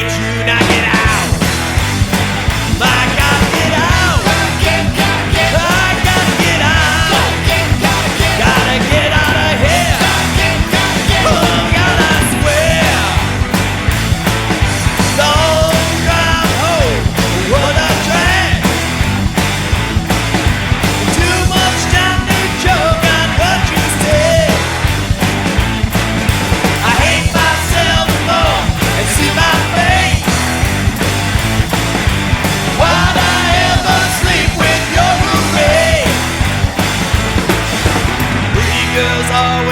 hate you, now get out. My God, get out. I gotta get out. Gotta get out of here. Oh God, I swear. Don't drive home. What a drag. Too much time to choke on what you said. I hate myself more and see my face. Why'd I ever sleep with your roommate? Pretty girls always